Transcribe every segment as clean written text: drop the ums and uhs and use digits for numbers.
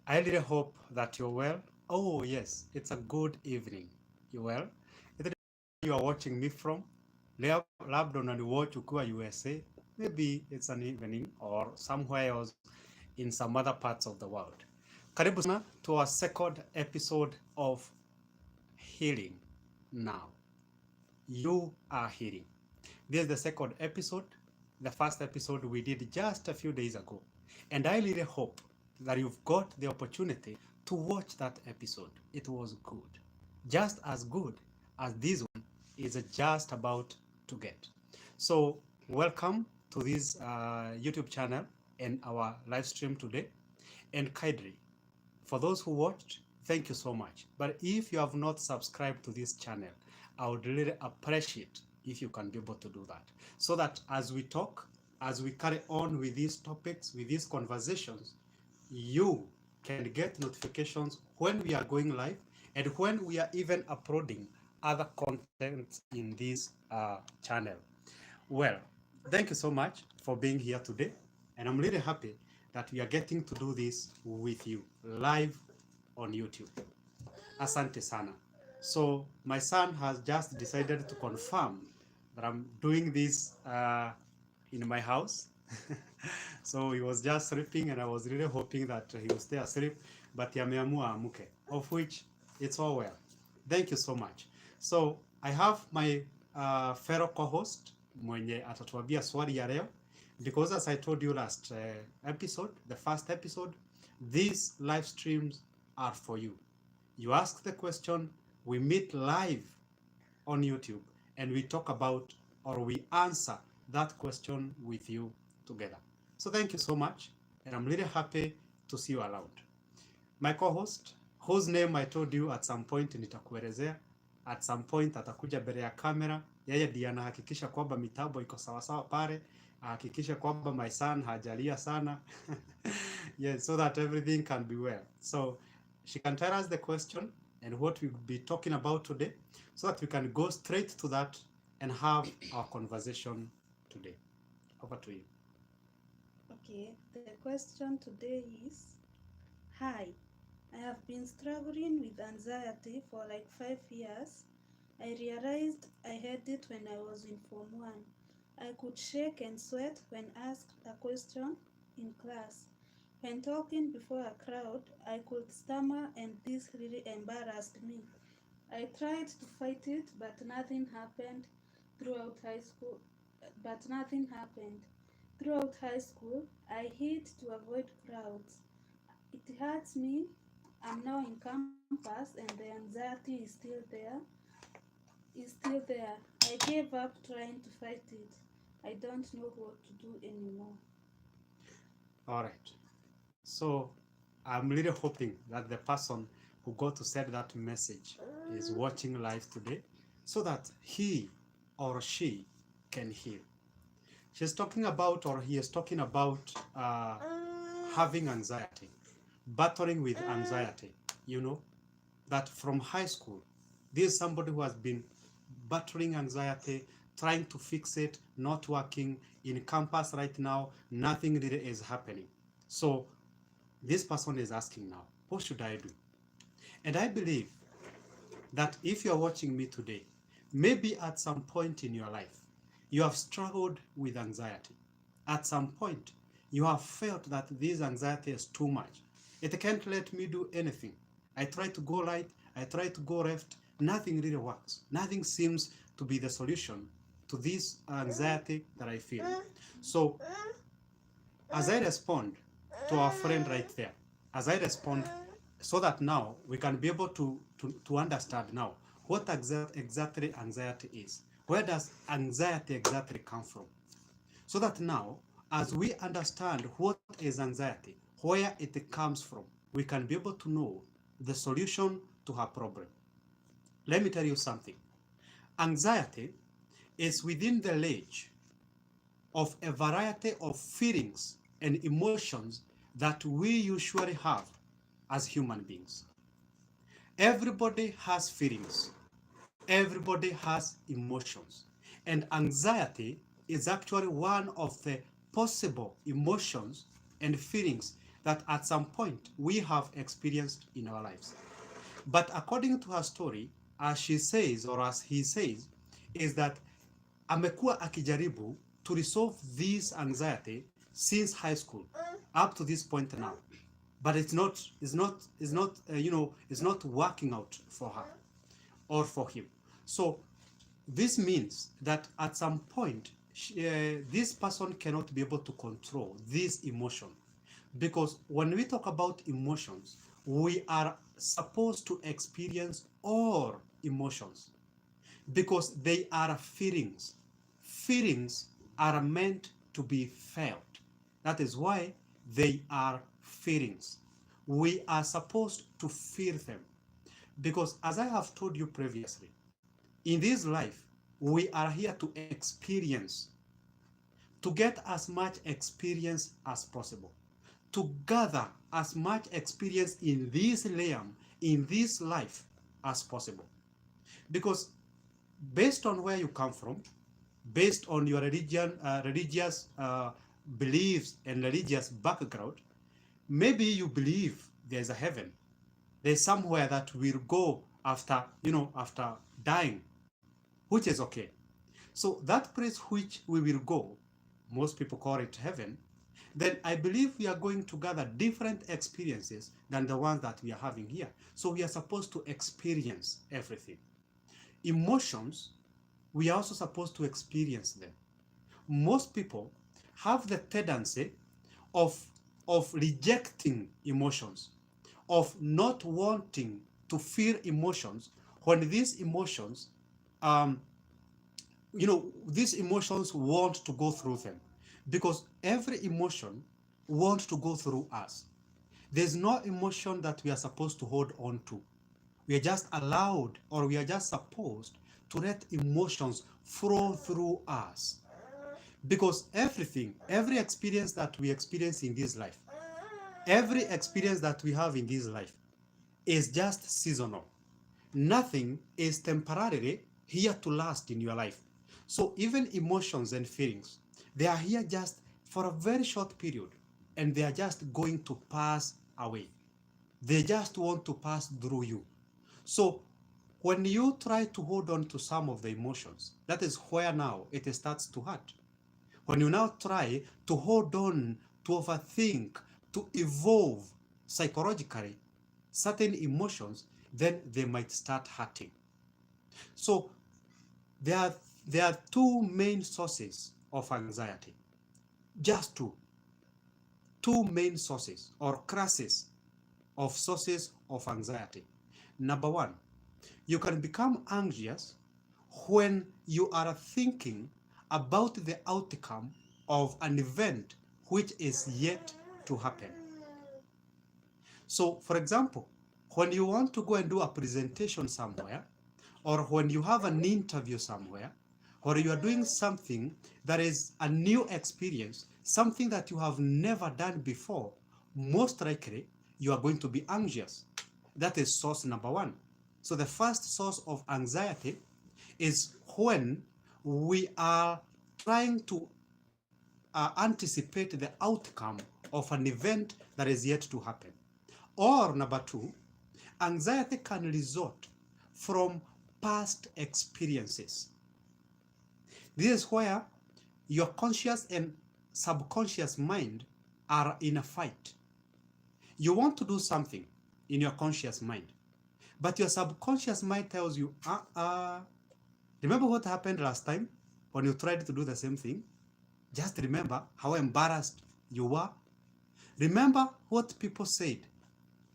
I really hope that you're well. Oh, yes, it's a good evening. You well? Either you are watching me from, labda unaniwatch ukiwa USA, maybe it's an evening or somewhere else in some other parts of the world. Karibu sana to our second episode of Healing Now. You are healing. This is the second episode. The first episode we did just a few days ago. And I really hope that you've got the opportunity to watch that episode. It was good. Just as good as this one is just about to get. So, welcome to this YouTube channel and our live stream today. And kindly, for those who watched, thank you so much. But if you have not subscribed to this channel, I would really appreciate if you can be able to do that. So that as we talk, as we carry on with these topics, with these conversations, you can get notifications when we are going live and when we are even uploading other content in this channel. Well, thank you so much for being here today. And I'm really happy that we are getting to do this with you live on YouTube. Asante sana. So my son has just decided to confirm that I'm doing this in my house. So he was just sleeping and I was really hoping that he will stay asleep, but yameamua amuke, of which it's all well. Thank you so much. So I have my fellow co-host mwenye atatuambia swali ya leo, because as I told you last episode, the first episode, these live streams are for you. You ask the question, we meet live on YouTube and we talk about or we answer that question with you together. So thank you so much, and I'm really happy to see you around. My co-host, whose name I told you at some point nitakuelezea, at some point atakuja mbele ya kamera, yeye ndiye anahakikisha kwamba mitambo iko sawasawa pale, ahakikishe kwamba my son hajalia sana yes, so that everything can be well. So she can tell us the question and what we'll be talking about today, so that we can go straight to that and have our conversation today. Over to you. Okay, the question today is, hi, I have been struggling with anxiety for like 5 years. I realized I had it when I was in Form 1. I could shake and sweat when asked a question in class. When talking before a crowd, I could stammer and this really embarrassed me. I tried to fight it, but nothing happened throughout high school. But nothing happened. Throughout high school, I hid to avoid crowds. It hurts me. I'm now in campus and the anxiety is still there. I gave up trying to fight it. I don't know what to do anymore. All right. So I'm really hoping that the person who got to send that message is watching live today, so that he or she can hear. She's talking about, or he is talking about, having anxiety, battling with anxiety. You know, that from high school, this is somebody who has been battling anxiety, trying to fix it, not working. In campus right now, nothing really is happening. So this person is asking now, what should I do? And I believe that if you're watching me today, maybe at some point in your life, you have struggled with anxiety. At some point, you have felt that this anxiety is too much. It can't let me do anything. I try to go right, I try to go left, nothing really works. Nothing seems to be the solution to this anxiety that I feel. So, as I respond to our friend right there, as I respond, so that now we can be able to understand now what exactly anxiety is. Where does anxiety exactly come from? So that now, as we understand what is anxiety, where it comes from, we can be able to know the solution to her problem. Let me tell you something. Anxiety is within the range of a variety of feelings and emotions that we usually have as human beings. Everybody has feelings, everybody has emotions, and anxiety is actually one of the possible emotions and feelings that at some point we have experienced in our lives. But according to her story, as she says or as he says, is that amekuwa akijaribu to resolve this anxiety since high school up to this point now, but it's not it's not working out for her or for him. So this means that at some point this person cannot be able to control this emotion, because when we talk about emotions, we are supposed to experience all emotions because they are feelings. Feelings are meant to be felt. That is why they are feelings. We are supposed to feel them because, as I have told you previously, in this life, we are here to experience, to get as much experience as possible, to gather as much experience in this realm, in this life as possible. Because based on where you come from, based on your religious beliefs and religious background, maybe you believe there's a heaven, there's somewhere that we'll go after, after dying, which is okay. So that place which we will go, most people call it heaven, then I believe we are going to gather different experiences than the ones that we are having here. So we are supposed to experience everything. Emotions, we are also supposed to experience them. Most people have the tendency of rejecting emotions, of not wanting to feel emotions when these emotions, these emotions want to go through them, because every emotion wants to go through us. There's no emotion that we are supposed to hold on to. We are just allowed, or we are just supposed to let emotions flow through us. Because every experience that we experience in this life, every experience that we have in this life is just seasonal. Nothing is temporarily here to last in your life. So even emotions and feelings, they are here just for a very short period, and they are just going to pass away. They just want to pass through you. So when you try to hold on to some of the emotions, that is where now it starts to hurt. When you now try to hold on, to overthink, to evolve psychologically certain emotions, then they might start hurting. So there are two main sources of anxiety. Just two main sources or classes of sources of anxiety. Number one, you can become anxious when you are thinking about the outcome of an event which is yet to happen. So, for example, when you want to go and do a presentation somewhere, or when you have an interview somewhere, or you are doing something that is a new experience, something that you have never done before, most likely you are going to be anxious. That is source number one. So the first source of anxiety is when we are trying to anticipate the outcome of an event that is yet to happen. Or number two, anxiety can result from past experiences. This is where your conscious and subconscious mind are in a fight. You want to do something in your conscious mind, but your subconscious mind tells you, remember what happened last time when you tried to do the same thing? Just remember how embarrassed you were. Remember what people said,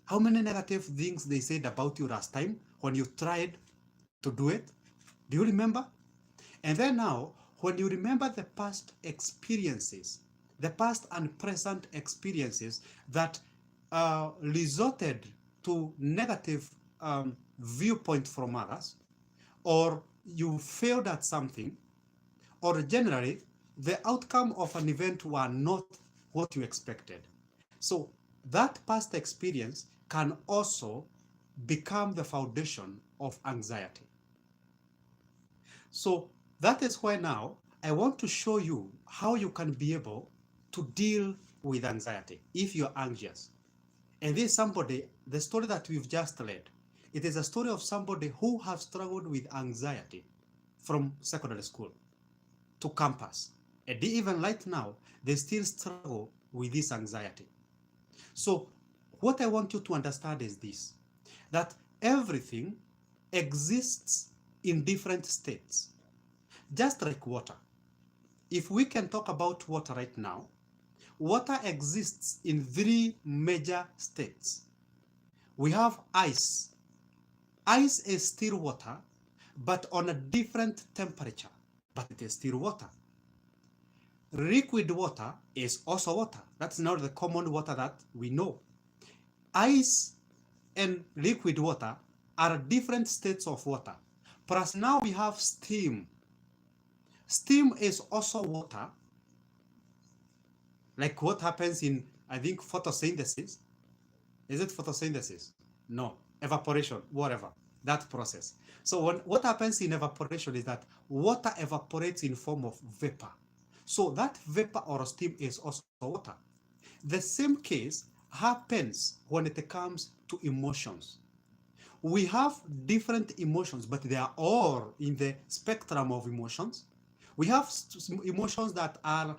how many negative things they said about you last time when you tried to do it. Do you remember? And then now, when you remember the past experiences, the past and present experiences that resulted to negative viewpoint from others, or you failed at something, or generally the outcome of an event were not what you expected. So that past experience can also become the foundation of anxiety. So that is why now I want to show you how you can be able to deal with anxiety, if you're anxious. And this is somebody, the story that we've just read, it is a story of somebody who has struggled with anxiety from secondary school to campus. And even right now, they still struggle with this anxiety. So what I want you to understand is this, that everything exists in different states, just like water. If we can talk about water right now, water exists in 3 major states. We have ice. Ice is still water, but on a different temperature, but it is still water. Liquid water is also water. That's not the common water that we know. Ice and liquid water are different states of water. Plus now we have steam. Steam is also water, like what happens in, I think, photosynthesis. Is it photosynthesis? No, evaporation, whatever, that process. So what happens in evaporation is that water evaporates in form of vapor. So that vapor or steam is also water. The same case happens when it comes to emotions. We have different emotions, but they are all in the spectrum of emotions. We have emotions that are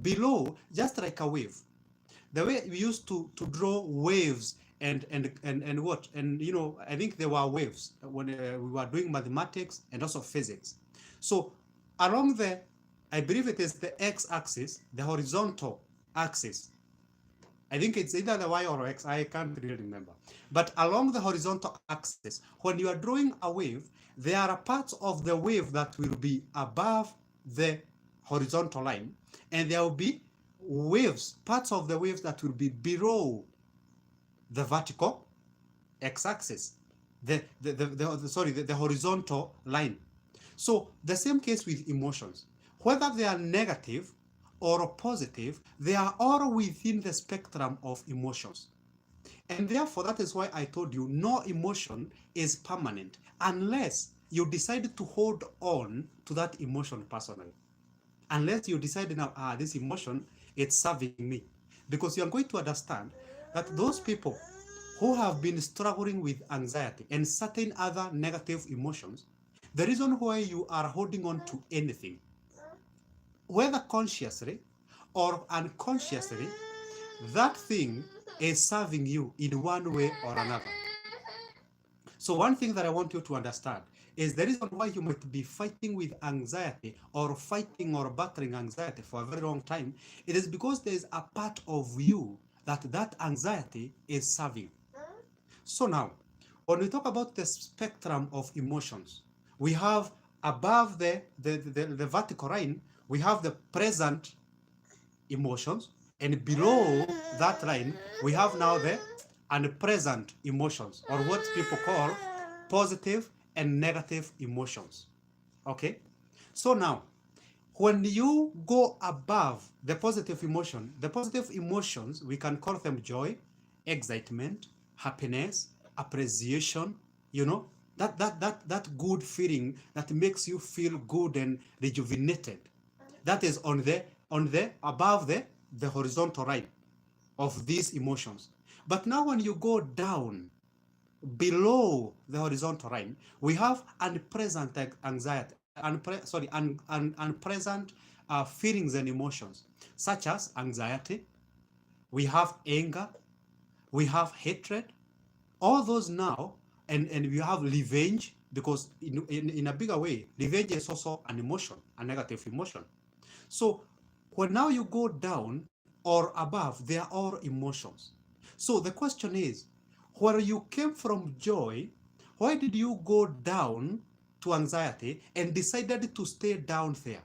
below, just like a wave. The way we used to draw waves and what, and you know, I think there were waves when we were doing mathematics and also physics. So along the, I believe it is the x-axis, the horizontal axis, I think it's either the y or x, I can't really remember. But along the horizontal axis, when you are drawing a wave, there are parts of the wave that will be above the horizontal line, and there will be waves, parts of the waves that will be below the vertical x-axis, the horizontal line. So the same case with emotions, whether they are negative or positive, they are all within the spectrum of emotions. And therefore, that is why I told you no emotion is permanent unless you decide to hold on to that emotion personally. Unless you decide now, this emotion, it's serving me. Because you are going to understand that those people who have been struggling with anxiety and certain other negative emotions, the reason why you are holding on to anything, whether consciously or unconsciously, that thing is serving you in one way or another. So one thing that I want you to understand is the reason why you might be fighting with anxiety or fighting or battling anxiety for a very long time, it is because there is a part of you that anxiety is serving. So now, when we talk about the spectrum of emotions, we have above the vertical line, we have the present emotions, and below that line, we have now the unpresent emotions, or what people call positive and negative emotions. Okay? So now, when you go above the positive emotion, the positive emotions, we can call them joy, excitement, happiness, appreciation, you know, that good feeling that makes you feel good and rejuvenated. That is on the above the horizontal line of these emotions. But now when you go down below the horizontal line, we have unpresent anxiety, unpresent feelings and emotions, such as anxiety, we have anger, we have hatred, all those now, and we have revenge, because in a bigger way, revenge is also an emotion, a negative emotion. So when now you go down or above, they are all emotions. So the question is, where you came from joy, why did you go down to anxiety and decided to stay down there?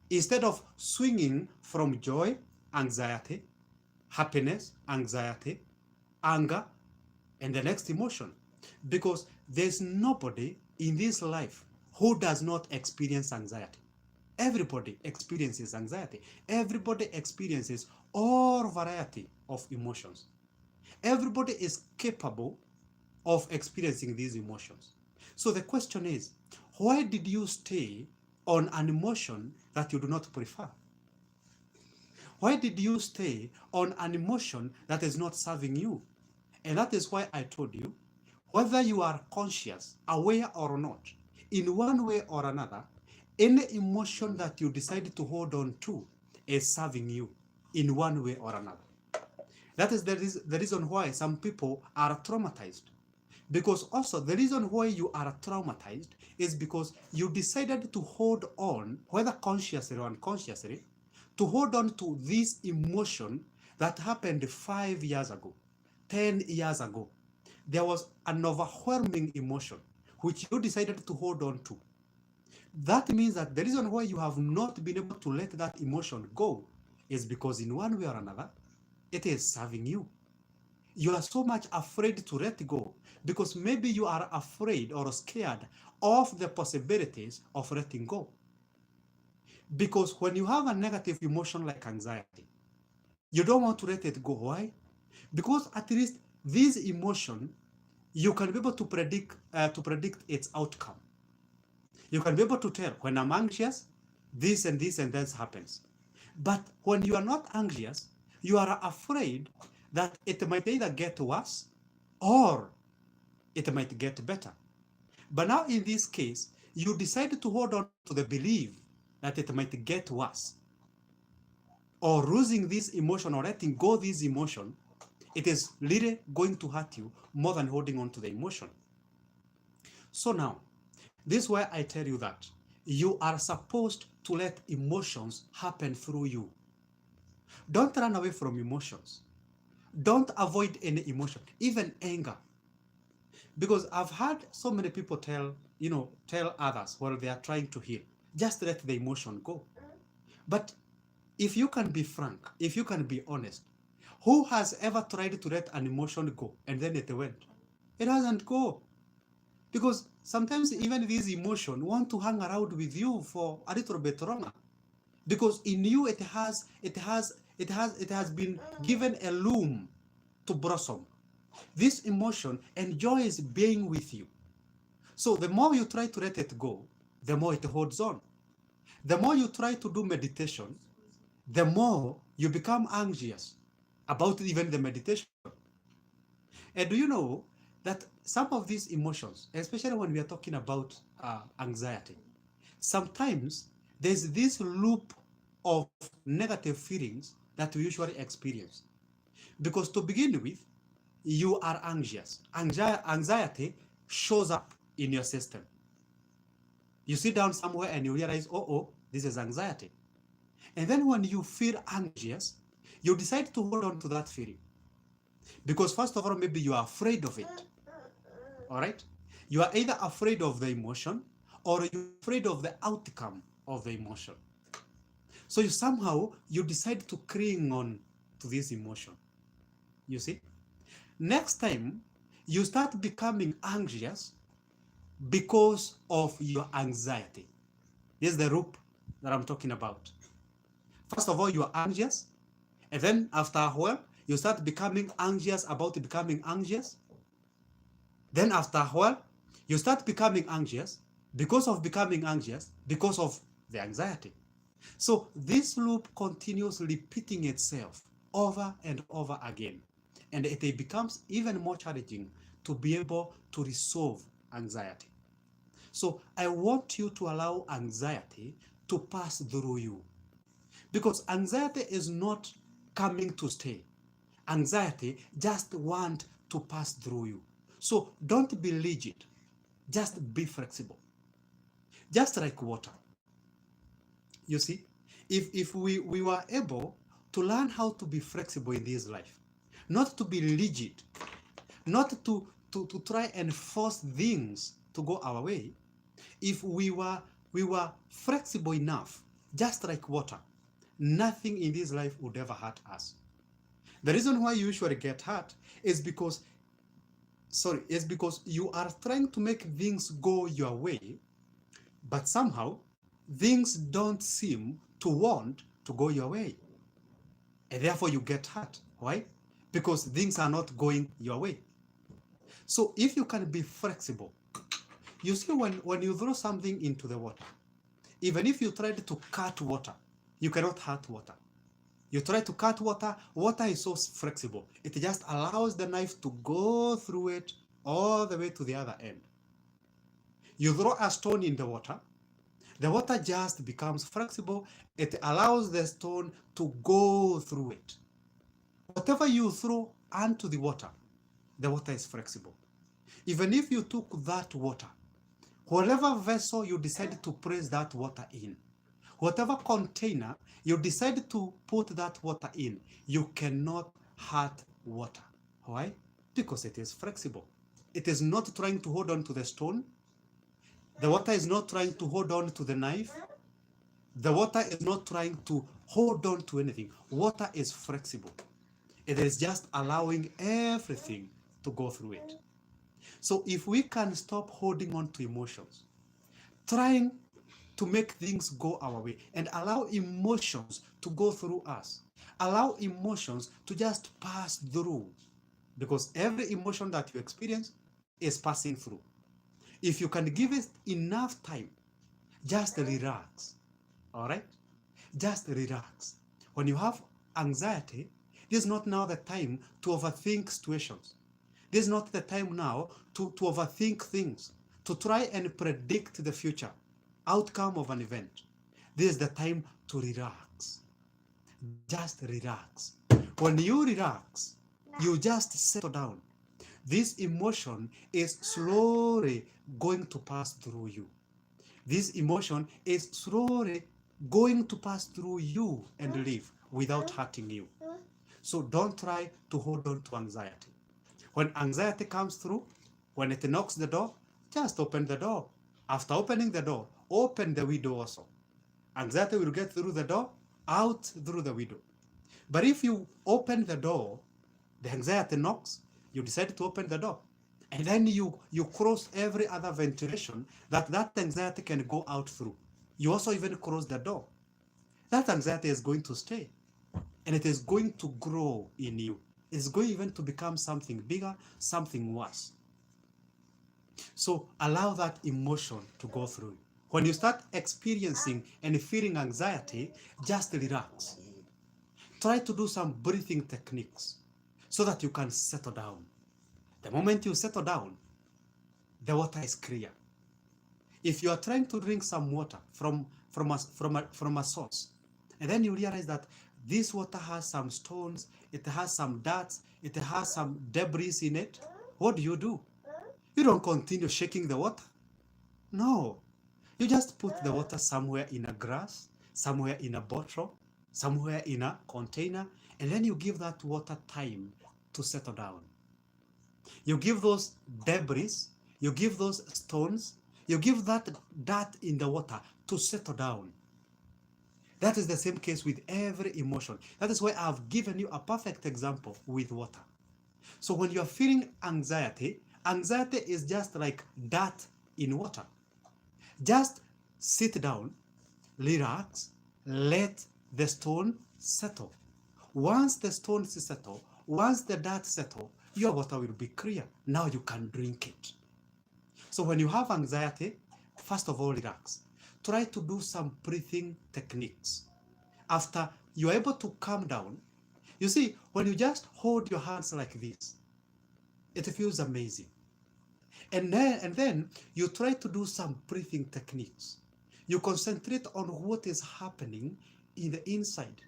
Instead of swinging from joy, anxiety, happiness, anxiety, anger, and the next emotion. Because there's nobody in this life who does not experience anxiety. Everybody experiences anxiety. Everybody experiences all variety of emotions. Everybody is capable of experiencing these emotions. So the question is, why did you stay on an emotion that you do not prefer? Why did you stay on an emotion that is not serving you? And that is why I told you, whether you are conscious, aware or not, in one way or another, any emotion that you decide to hold on to is serving you in one way or another. That is the reason why some people are traumatized. Because also the reason why you are traumatized is because you decided to hold on, whether consciously or unconsciously, to hold on to this emotion that happened 5 years ago, 10 years ago. There was an overwhelming emotion which you decided to hold on to. That means that the reason why you have not been able to let that emotion go is because in one way or another, it is serving you. You are so much afraid to let go because maybe you are afraid or scared of the possibilities of letting go. Because when you have a negative emotion like anxiety, you don't want to let it go. Why? Because at least this emotion, you can be able to predict its outcome. You can be able to tell, when I'm anxious, this and this and that happens. But when you are not anxious, you are afraid that it might either get worse or it might get better. But now in this case, you decide to hold on to the belief that it might get worse. Or losing this emotion or letting go this emotion, it is really going to hurt you more than holding on to the emotion. So now, this is why I tell you that you are supposed to let emotions happen through you. Don't run away from emotions. Don't avoid any emotion, even anger. Because I've had so many people tell others while they are trying to heal, just let the emotion go. But if you can be frank, if you can be honest, who has ever tried to let an emotion go and then it went? It doesn't go. Because sometimes even these emotions want to hang around with you for a little bit longer. Because in you it has been given a loom to blossom. This emotion enjoys being with you. So the more you try to let it go, the more it holds on. The more you try to do meditation, the more you become anxious about even the meditation. And do you know that some of these emotions, especially when we are talking about anxiety, sometimes there's this loop of negative feelings that we usually experience. Because to begin with, you are anxious. Anxiety shows up in your system. You sit down somewhere and you realize, oh, this is anxiety. And then when you feel anxious, you decide to hold on to that feeling. Because first of all, maybe you are afraid of it. All right? You are either afraid of the emotion or you're afraid of the outcome of the emotion. So you decide to cling on to this emotion. You see? Next time, you start becoming anxious because of your anxiety. This is the loop that I'm talking about. First of all, you are anxious, and then after a while, you start becoming anxious about becoming anxious. Then after a while, you start becoming anxious because of becoming anxious because of the anxiety. So this loop continues repeating itself over and over again. And it becomes even more challenging to be able to resolve anxiety. So I want you to allow anxiety to pass through you. Because anxiety is not coming to stay. Anxiety just wants to pass through you. So don't be rigid. Just be flexible. Just like water. You see, if we were able to learn how to be flexible in this life, not to be rigid, not to try and force things to go our way, if we were flexible enough, just like water, nothing in this life would ever hurt us. The reason why you usually get hurt is because you are trying to make things go your way, but somehow things don't seem to want to go your way. And therefore you get hurt. Why? Because things are not going your way. So if you can be flexible, you see when you throw something into the water, even if you tried to cut water, you cannot hurt water. You try to cut water, water is so flexible. It just allows the knife to go through it all the way to the other end. You throw a stone in the water just becomes flexible. It allows the stone to go through it. Whatever you throw onto the water is flexible. Even if you took that water, whatever vessel you decide to place that water in, whatever container you decide to put that water in, you cannot hurt water. Why? Because it is flexible. It is not trying to hold on to the stone. The water is not trying to hold on to the knife. The water is not trying to hold on to anything. Water is flexible. It is just allowing everything to go through it. So if we can stop holding on to emotions, trying to make things go our way, and allow emotions to go through us, allow emotions to just pass through, because every emotion that you experience is passing through. If you can give it enough time, just relax. All right? Just relax. When you have anxiety, this is not now the time to overthink situations. This is not the time now to overthink things, to try and predict the future outcome of an event. This is the time to relax. Just relax. When you relax, you just settle down. This emotion is slowly going to pass through you. This emotion is slowly going to pass through you and leave without hurting you. So don't try to hold on to anxiety. When anxiety comes through, when it knocks the door, just open the door. After opening the door, open the window also. Anxiety will get through the door, out through the window. But if you open the door, the anxiety knocks, you decide to open the door. And then you cross every other ventilation that anxiety can go out through. You also even close the door. That anxiety is going to stay. And it is going to grow in you. It's going even to become something bigger, something worse. So allow that emotion to go through. When you start experiencing and feeling anxiety, just relax. Try to do some breathing techniques so that you can settle down. The moment you settle down, the water is clear. If you are trying to drink some water from a source, and then you realize that this water has some stones, it has some dirt, it has some debris in it, what do? You don't continue shaking the water. No. You just put the water somewhere in a glass, somewhere in a bottle, somewhere in a container, and then you give that water time to settle down. You give those debris, you give those stones, you give that dirt in the water to settle down. That is the same case with every emotion. That is why I've given you a perfect example with water. So when you're feeling anxiety, anxiety is just like dirt in water. Just sit down, relax, let the stone settle. Once the stones settle, once the dirt settle, your water will be clear. Now you can drink it. So when you have anxiety, first of all, relax. Try to do some breathing techniques. After you're able to calm down, you see, when you just hold your hands like this, it feels amazing. And then you try to do some breathing techniques. You concentrate on what is happening in the inside,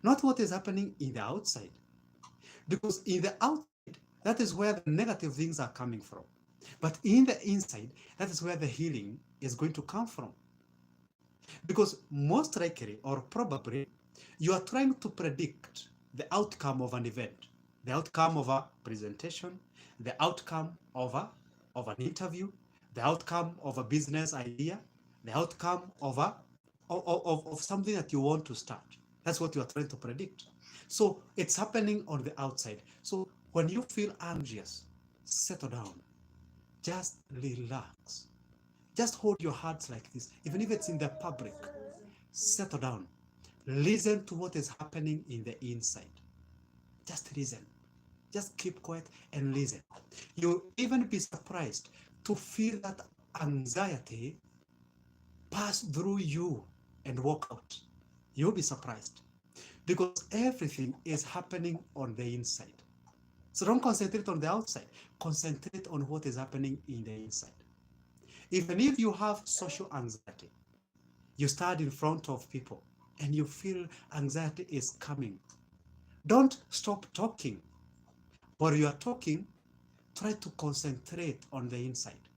not what is happening in the outside. Because in the outside, that is where the negative things are coming from. But in the inside, that is where the healing is going to come from. Because most likely, or probably, you are trying to predict the outcome of an event, the outcome of a presentation, the outcome of an interview, the outcome of a business idea, the outcome of something that you want to start. That's what you are trying to predict. So it's happening on the outside. So when you feel anxious, settle down. Just relax. Just hold your heart like this, even if it's in the public. Settle down. Listen to what is happening in the inside. Just listen. Just keep quiet and listen. You'll even be surprised to feel that anxiety pass through you and walk out. You'll be surprised. because everything is happening on the inside. So don't concentrate on the outside. Concentrate on what is happening in the inside. Even if you have social anxiety, you stand in front of people and you feel anxiety is coming. Don't stop talking. While you are talking, try to concentrate on the inside.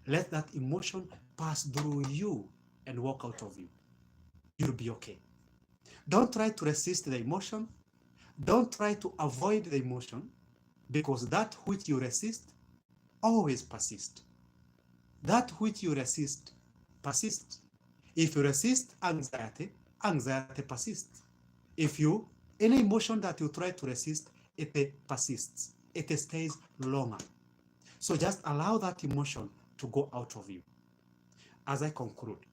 Let that emotion pass through you and walk out of you. You'll be okay. Don't try to resist the emotion. Don't try to avoid the emotion, because that which you resist always persists. That which you resist persists. If you resist anxiety, anxiety persists. Any emotion that you try to resist, it persists. It stays longer. So just allow that emotion to go out of you. As I conclude,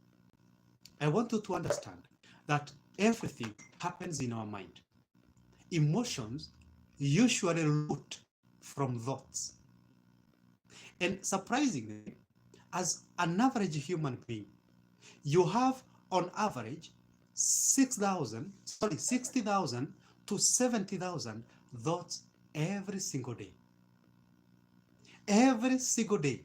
I want you to understand that everything happens in our mind. Emotions usually root from thoughts. And surprisingly, as an average human being, you have on average 60,000 to 70,000 thoughts every single day. Every single day,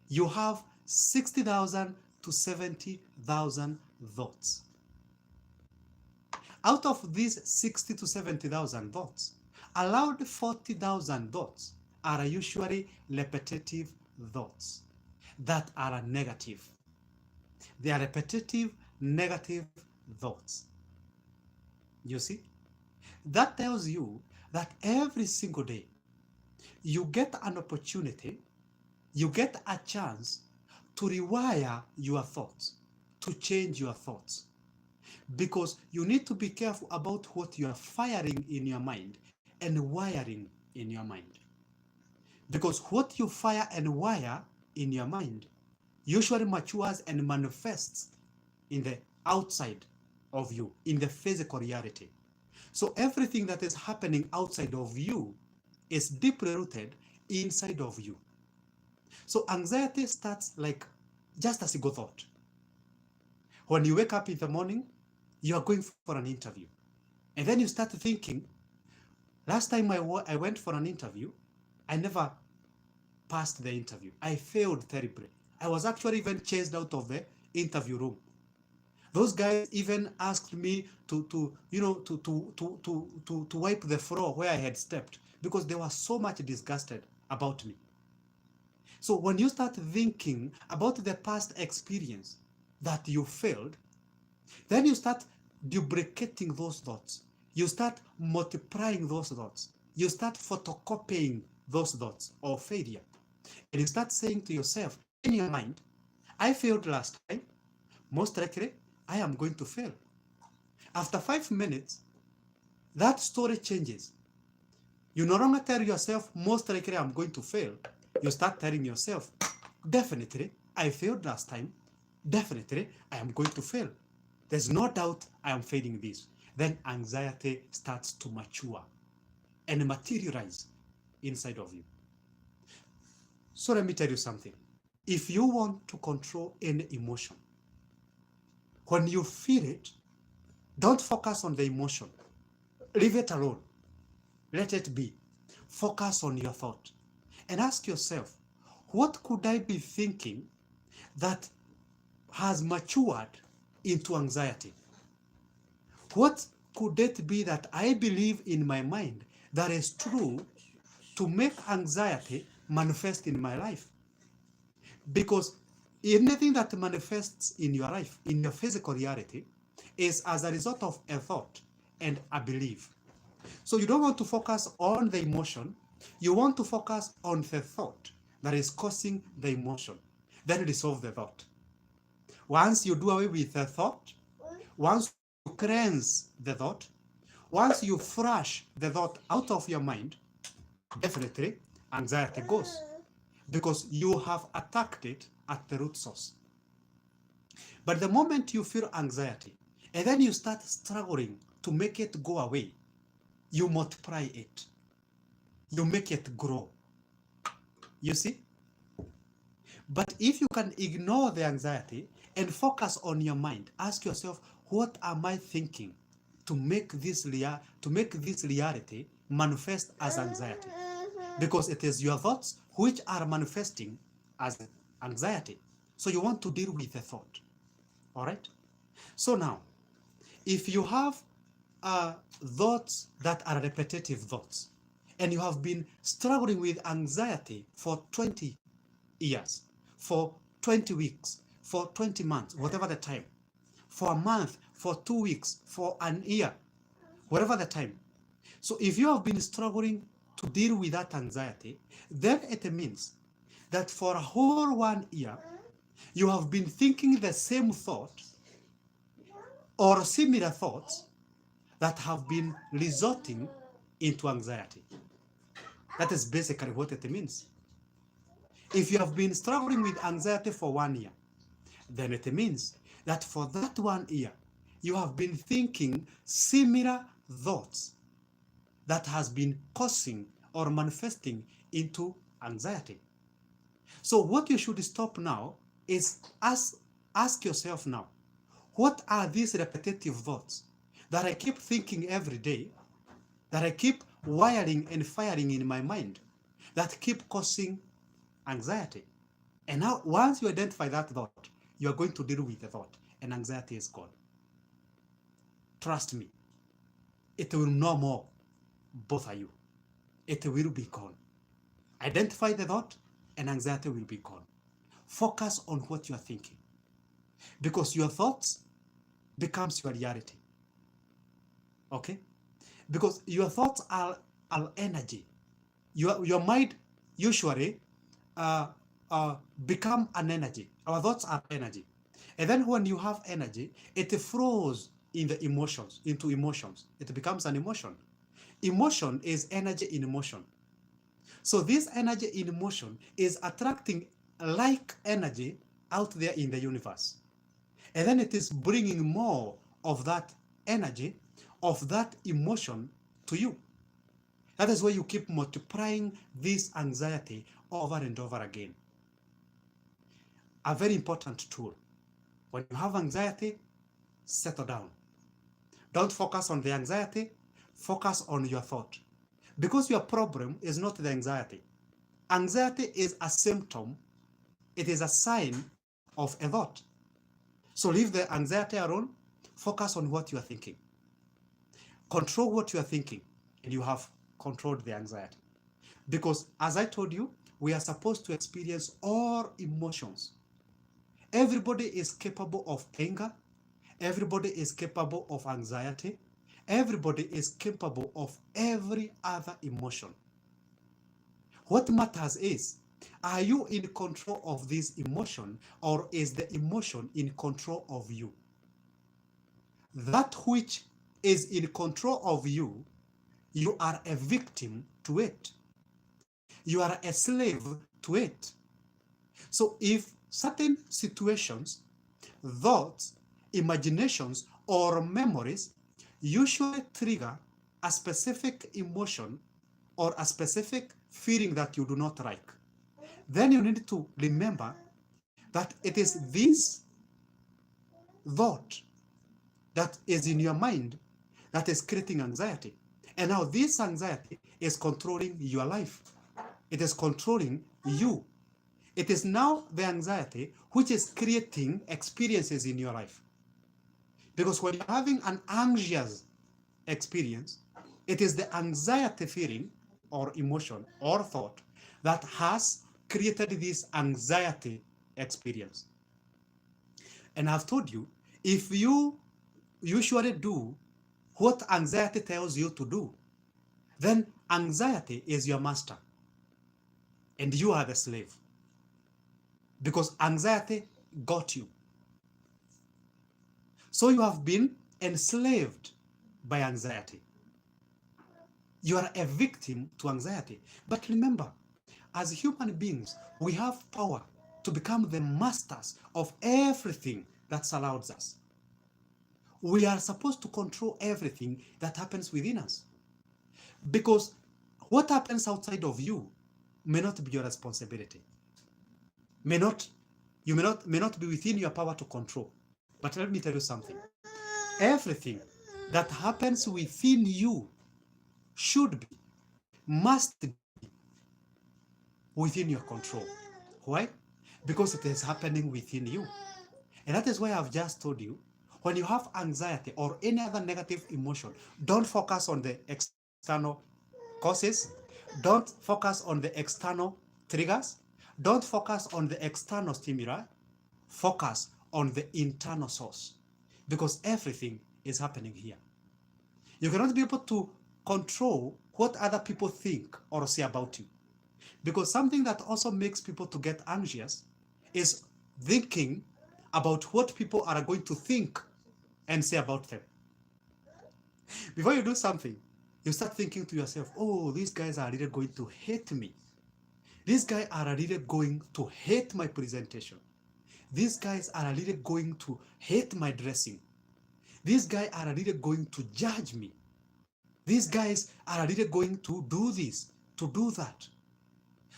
you have 60,000 to 70,000 thoughts. Out of these 60 to 70,000 thoughts, around 40,000 thoughts are usually repetitive thoughts that are negative. They are repetitive, negative thoughts. You see? That tells you that every single day, you get an opportunity, you get a chance to rewire your thoughts, to change your thoughts. Because you need to be careful about what you are firing in your mind and wiring in your mind. Because what you fire and wire in your mind usually matures and manifests in the outside of you, in the physical reality. So everything that is happening outside of you is deeply rooted inside of you. So anxiety starts like just a single thought. When you wake up in the morning, you are going for an interview. And then you start thinking, last time I went for an interview, I never passed the interview. I failed terribly. I was actually even chased out of the interview room. Those guys even asked me to wipe the floor where I had stepped, because they were so much disgusted about me. So when you start thinking about the past experience that you failed, then you start duplicating those thoughts. You start multiplying those thoughts. You start photocopying those thoughts of failure. And you start saying to yourself in your mind, I failed last time. Most likely, I am going to fail. After 5 minutes, that story changes. You no longer tell yourself, most likely I'm going to fail. You start telling yourself, definitely, I failed last time. Definitely, I am going to fail. There's no doubt I am failing this. Then anxiety starts to mature and materialize inside of you. So let me tell you something. If you want to control any emotion, when you feel it, don't focus on the emotion. Leave it alone. Let it be. Focus on your thought and ask yourself, what could I be thinking that has matured into anxiety? What could it be that I believe in my mind that is true to make anxiety manifest in my life? Because anything that manifests in your life, in your physical reality, is as a result of a thought and a belief. So you don't want to focus on the emotion, you want to focus on the thought that is causing the emotion. Then resolve the thought. Once you do away with the thought, once you cleanse the thought, once you flush the thought out of your mind, definitely anxiety goes, because you have attacked it at the root source. But the moment you feel anxiety and then you start struggling to make it go away, you multiply it. You make it grow. You see? But if you can ignore the anxiety and focus on your mind, ask yourself, what am I thinking to make this reality manifest as anxiety, because it is your thoughts which are manifesting as anxiety. So you want to deal with the thought. All right. So now, if you have thoughts that are repetitive thoughts, and you have been struggling with anxiety for 20 years, for 20 weeks, for 20 months, whatever the time, for a month, for 2 weeks, for an year, whatever the time. So if you have been struggling to deal with that anxiety, then it means that for a whole 1 year, you have been thinking the same thought or similar thoughts that have been resulting into anxiety. That is basically what it means. If you have been struggling with anxiety for 1 year, then it means that for that 1 year, you have been thinking similar thoughts that has been causing or manifesting into anxiety. So what you should stop now is ask yourself now, what are these repetitive thoughts that I keep thinking every day, that I keep wiring and firing in my mind, that keep causing anxiety? And now, once you identify that thought, you are going to deal with the thought, and anxiety is gone. Trust me, it will no more bother you. It will be gone. Identify the thought, and anxiety will be gone. Focus on what you are thinking, because your thoughts becomes your reality. Okay? Because your thoughts are energy. Your mind usually become an energy. Our thoughts are energy. And then when you have energy, it flows in the emotions, into emotions. It becomes an emotion. Emotion is energy in motion. So this energy in motion is attracting like energy out there in the universe. And then it is bringing more of that energy, of that emotion to you. That is why you keep multiplying this anxiety over and over again. A very important tool. When you have anxiety, settle down. Don't focus on the anxiety, focus on your thought. Because your problem is not the anxiety. Anxiety is a symptom, it is a sign of a thought. So leave the anxiety alone, focus on what you are thinking. Control what you are thinking, and you have controlled the anxiety. Because as I told you, we are supposed to experience all emotions. Everybody is capable of anger. Everybody is capable of anxiety. Everybody is capable of every other emotion. What matters is, are you in control of this emotion, or is the emotion in control of you? That which is in control of you, you are a victim to it. You are a slave to it. So if certain situations, thoughts, imaginations, or memories usually trigger a specific emotion or a specific feeling that you do not like, then you need to remember that it is this thought that is in your mind that is creating anxiety. And now this anxiety is controlling your life. It is controlling you. It is now the anxiety which is creating experiences in your life. Because when you're having an anxious experience, it is the anxiety feeling or emotion or thought that has created this anxiety experience. And I've told you, if you usually do what anxiety tells you to do, then anxiety is your master and you are the slave, because anxiety got you. So you have been enslaved by anxiety. You are a victim to anxiety. But remember, as human beings, we have power to become the masters of everything that surrounds us. We are supposed to control everything that happens within us. Because what happens outside of you may not be your responsibility. May not be within your power to control. But let me tell you something. Everything that happens within you should be, must be within your control. Why? Because it is happening within you. And that is why I've just told you, when you have anxiety or any other negative emotion, don't focus on the external causes. Don't focus on the external triggers. Don't focus on the external stimuli. Focus on the internal source, because everything is happening here. You cannot be able to control what other people think or say about you, because something that also makes people to get anxious is thinking about what people are going to think and say about them. Before you do something, you start thinking to yourself, oh, these guys are really going to hate me. These guys are really going to hate my presentation. These guys are really going to hate my dressing. These guys are really going to judge me. These guys are really going to do this, to do that.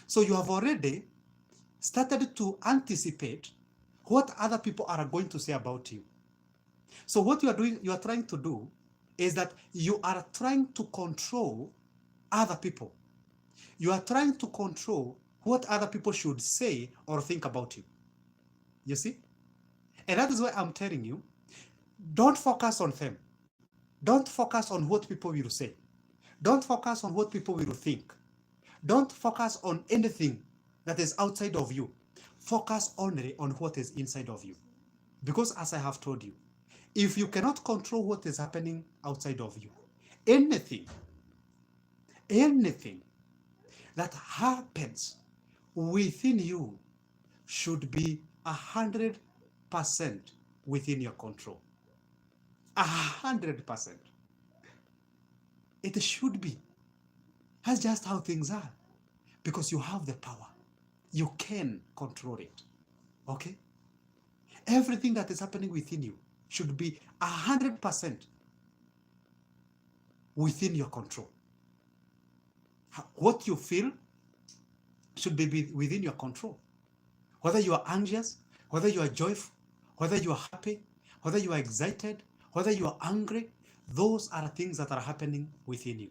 So you have already started to anticipate what other people are going to say about you. So what you are doing, you are trying to do is that you are trying to control other people. You are trying to control what other people should say or think about you. You see? And that is why I'm telling you, don't focus on them. Don't focus on what people will say. Don't focus on what people will think. Don't focus on anything that is outside of you. Focus only on what is inside of you. Because as I have told you, if you cannot control what is happening outside of you, anything that happens within you should be 100% within your control. 100%. It should be. That's just how things are. Because you have the power. You can control it. Okay? Everything that is happening within you should be 100% within your control. What you feel should be within your control. Whether you are anxious, whether you are joyful, whether you are happy, whether you are excited, whether you are angry, those are things that are happening within you.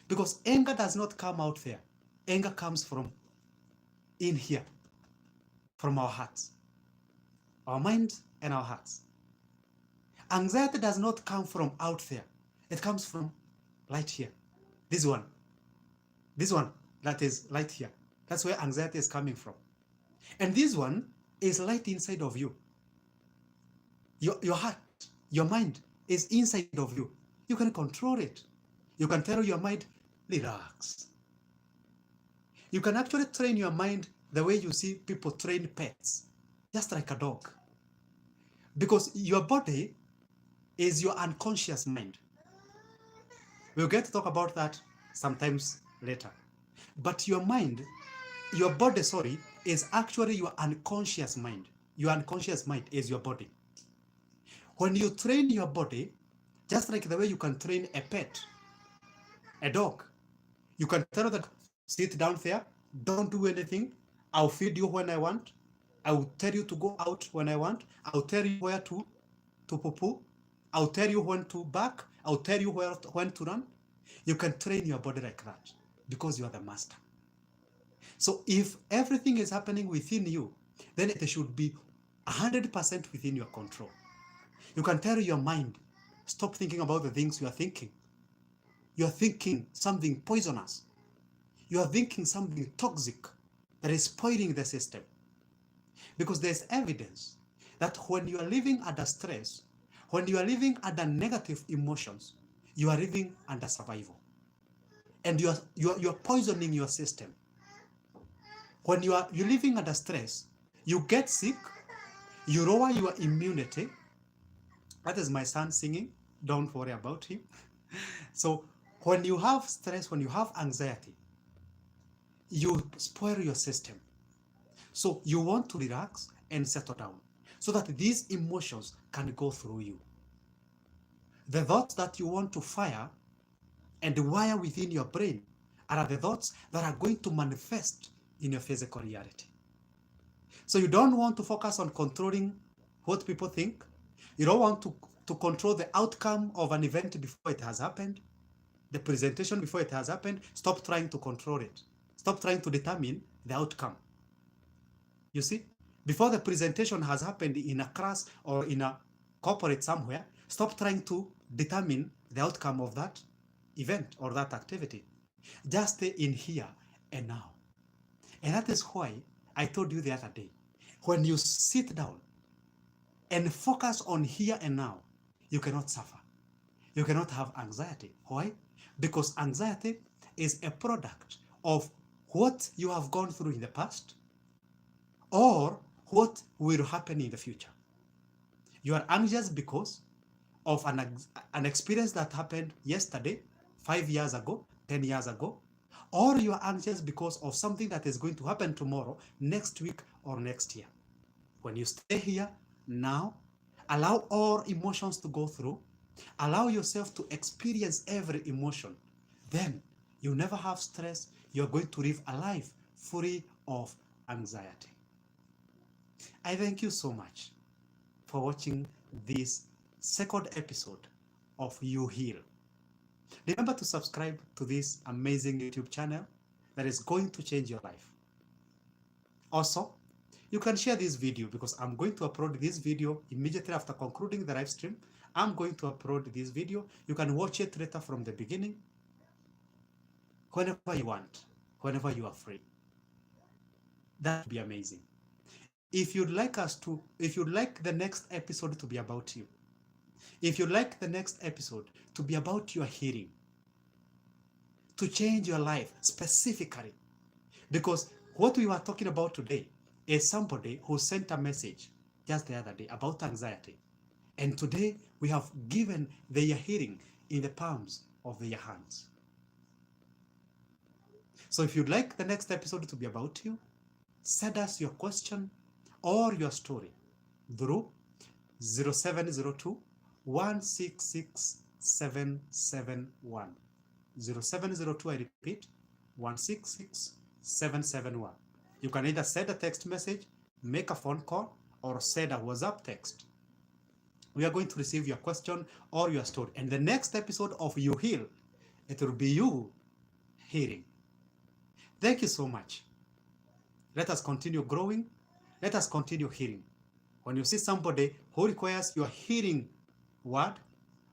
Because anger does not come out there. Anger comes from in here, from our hearts, our minds and our hearts. Anxiety does not come from out there. It comes from right here. This one that is right here. That's where anxiety is coming from. And this one is right inside of you. Your heart, your mind is inside of you. You can control it. You can tell your mind, relax. You can actually train your mind the way you see people train pets, just like a dog. Because your body is your unconscious mind. We'll get to talk about that sometimes later. But your mind, your body, is actually your unconscious mind. Your unconscious mind is your body. When you train your body, just like the way you can train a pet, a dog, you can tell that, sit down there, don't do anything, I'll feed you when I want, I will tell you to go out when I want, I'll tell you where to poo-poo, I'll tell you when to bark, I'll tell you when to run. You can train your body like that because you are the master. So if everything is happening within you, then it should be 100% within your control. You can tell your mind, stop thinking about the things you are thinking. You are thinking something poisonous. You are thinking something toxic that is spoiling the system. Because there's evidence that when you are living under stress, when you are living under negative emotions, you are living under survival. And you're poisoning your system. When you're living under stress, you get sick, you lower your immunity. That is my son singing. Don't worry about him. So when you have stress, when you have anxiety, you spoil your system. So you want to relax and settle down so that these emotions can go through you. The thoughts that you want to fire and wire within your brain are the thoughts that are going to manifest in your physical reality. So you don't want to focus on controlling what people think. You don't want to to control the outcome of an event before it has happened, the presentation before it has happened. Stop trying to control it. Stop trying to determine the outcome. You see, before the presentation has happened in a class or in a corporate somewhere, stop trying to determine the outcome of that event or that activity. Just stay in here and now. And that is why I told you the other day, when you sit down and focus on here and now, you cannot suffer. You cannot have anxiety. Why? Because anxiety is a product of what you have gone through in the past or what will happen in the future. You are anxious because of an experience that happened yesterday, 5 years ago, 10 years ago, or you are anxious because of something that is going to happen tomorrow, next week, or next year. When you stay here now, allow all emotions to go through, allow yourself to experience every emotion, then you never have stress. You're going to live a life free of anxiety. I thank you so much for watching this second episode of You Heal. Remember to subscribe to this amazing YouTube channel that is going to change your life. Also, you can share this video because I'm going to upload this video immediately after concluding the live stream. I'm going to upload this video. You can watch it later from the beginning, whenever you want, whenever you are free. That would be amazing. If you'd like the next episode to be about you, if you'd like the next episode to be about your healing, to change your life specifically, because what we were talking about today is somebody who sent a message just the other day about anxiety. And today we have given their healing in the palms of their hands. So if you'd like the next episode to be about you, send us your question or your story through 0702 166 771. 0702, I repeat, 166 771. You can either send a text message, make a phone call, or send a WhatsApp text. We are going to receive your question or your story. And the next episode of You Heal, it will be you healing. Thank you so much. Let us continue growing. Let us continue healing. When you see somebody who requires your hearing word,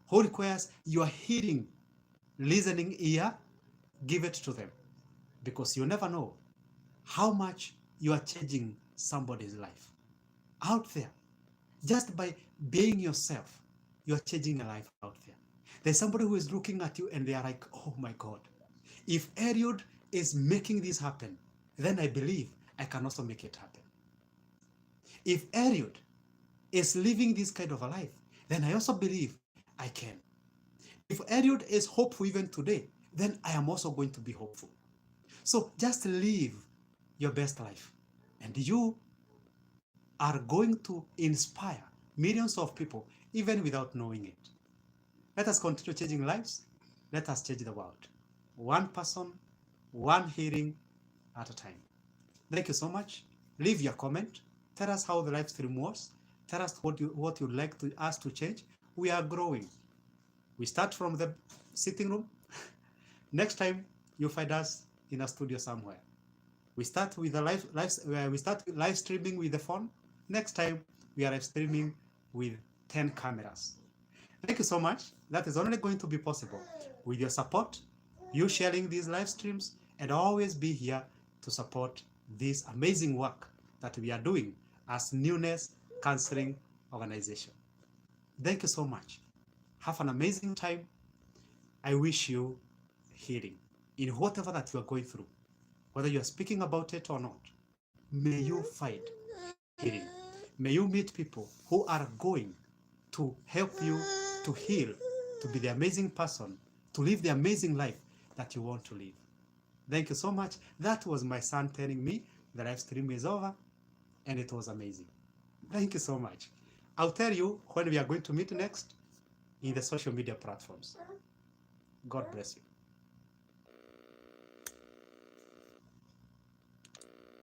who requires your hearing listening ear, give it to them. Because you never know how much you are changing somebody's life. Out there, just by being yourself, you are changing a life out there. There's somebody who is looking at you and they are like, oh my God, if Eliud is making this happen, then I believe I can also make it happen. If Eliud is living this kind of a life, then I also believe I can. If Eliud is hopeful even today, then I am also going to be hopeful. So just live your best life, and you are going to inspire millions of people even without knowing it. Let us continue changing lives. Let us change the world. One person, one healing at a time. Thank you so much. Leave your comment. Tell us how the live stream was. Tell us what you'd like us to change. We are growing. We start from the sitting room. Next time, you'll find us in a studio somewhere. We start with the we start live streaming with the phone. Next time, we are live streaming with 10 cameras. Thank you so much. That is only going to be possible with your support, you sharing these live streams, and always be here to support this amazing work that we are doing as Newness Counseling Organization. Thank you so much. Have an amazing time. I wish you healing in whatever that you are going through, whether you are speaking about it or not. May you find healing. May you meet people who are going to help you to heal, to be the amazing person, to live the amazing life that you want to live. Thank you so much. That was my son telling me the live stream is over, and it was amazing. Thank you so much. I'll tell you when we are going to meet next in the social media platforms. God bless you.